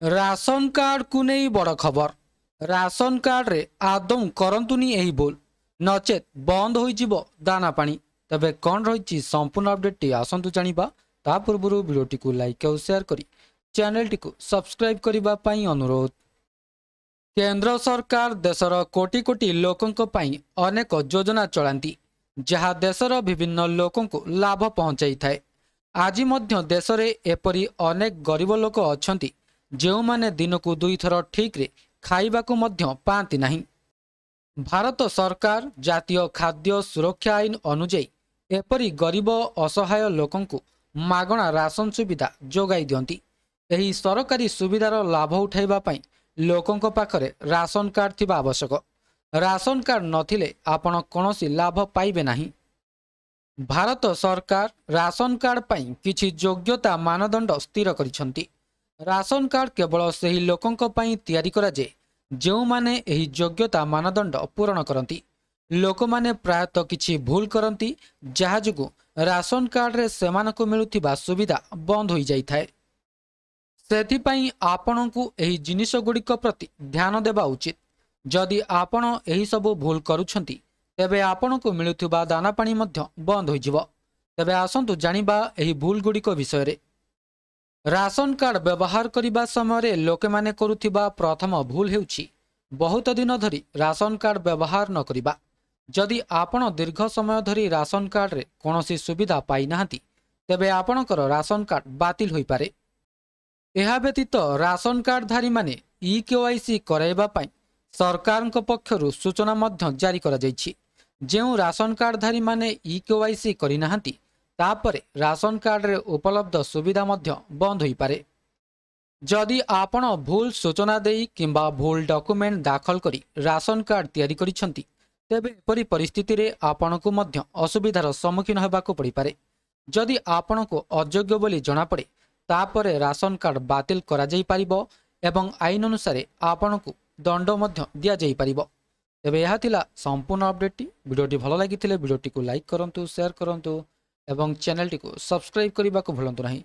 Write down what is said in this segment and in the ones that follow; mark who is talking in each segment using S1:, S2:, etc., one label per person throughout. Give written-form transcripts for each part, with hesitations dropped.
S1: Ration card को नहीं बड़ खबर। राशन कार्ड रे आदम करंतुनी एही भूल नचेत बंद हो दाना पानी। तबे कौन रही संपूर्ण अपडेट टी आसंतु जानिबा। ता पूर्व वीडियोटी को लाइक और शेयर करी चैनल टी को सब्सक्राइब करबा पई अनुरोध। केंद्र सरकार देशर कोटी कोटी लोकंक पई अनेक योजना चलांती जहाँ देशर विभिन्न लोकों को लाभ पहुंचाई थाए। आज मध्य देश रे एपरी अनेक गरीब लोक अछंती जो माने दिन को दुई थर ठीक रे खाइबा को मध्य पाती नहीं। भारत सरकार जातीय खाद्य सुरक्षा आईन अनुजाई एपरी गरीब असहाय लोकों को मागणा राशन सुविधा जोगाई दियंती। एही सरकारी सुविधार लाभ उठाइबा पई लोकों पाखरे राशन कार्ड थिबा आवश्यक। राशन कार्ड नथिले आपण कोनोसी लाभ पाइबे नहीं। भारत सरकार राशन कार्ड पई किछि योग्यता मानदंड स्थिर करिसंती। राशन कार्ड केवल सही लोकों पई तैयारी करा जे जो माने एही योग्यता मानदंड पूरण करंती। लोक माने प्रायतः किछि भूल करंती जहा जुगु राशन कार्ड रे सेमानको मिलुथिबा सुविधा बंद होई जाई थाए। सेथि पई आपणकु एही जिनिस गुडिक प्रति ध्यान देबा उचित। जदि आपण एही सब भूल करूछंती तेबे आपणकु मिलुथिबा दाना पानी मध्य बंद होई जिवो। तेबे आसंतु जानिबा एही भूल गुडिक विषय रे। राशन कार्ड व्यवहार करने समय लोके माने करुथिबा प्रथम भूल हेउछि बहुत दिन धरी राशन कार्ड व्यवहार न करिबा। जदि आपण दीर्घ समय धरी राशन कार्ड रे कोनोसी सुविधा पाई नाहंती तेबे आपणकर राशन कार्ड बातिल होई पारे। एहा व्यतीत राशन कार्ड धारी माने ई-केवाईसी कराइबा पई सरकारक पक्षरु सूचना मध्य जारी करा जायछि। जेउ राशन कार्ड धारी माने ई-केवाईसी करि नाहंती तापरे राशन कार्ड रे उपलब्ध सुविधा मध्य बंद होई पारे। जदि आपण भूल सूचना देई किंबा भूल डॉक्यूमेंट दाखल करी राशन कार्ड तैयारी करिसंती तेबे एपरी परिस्थिति रे आपणकु मध्य असुविधार सम्मुखीन हेबाकु पड़ी पारे। जदि आपणकु अयोग्य बोली जଣା पड़े तापरे राशन कार्ड बातिल करा जाई पारिबो एवं आईन अनुसार आपणकु दंड मध्य दिया जाई पारिबो। तेबे यह थिला संपूर्ण अपडेट। वीडियोटी भल लागिथिले वीडियोटी को लाइक करंतु शेयर करंतु एवं चैनल टी को सब्सक्राइब करने को भूलंतु नहीं।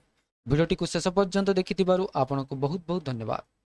S1: वीडियोटी को शेष पर्यंत देखिथिबारु आपनको बहुत बहुत धन्यवाद।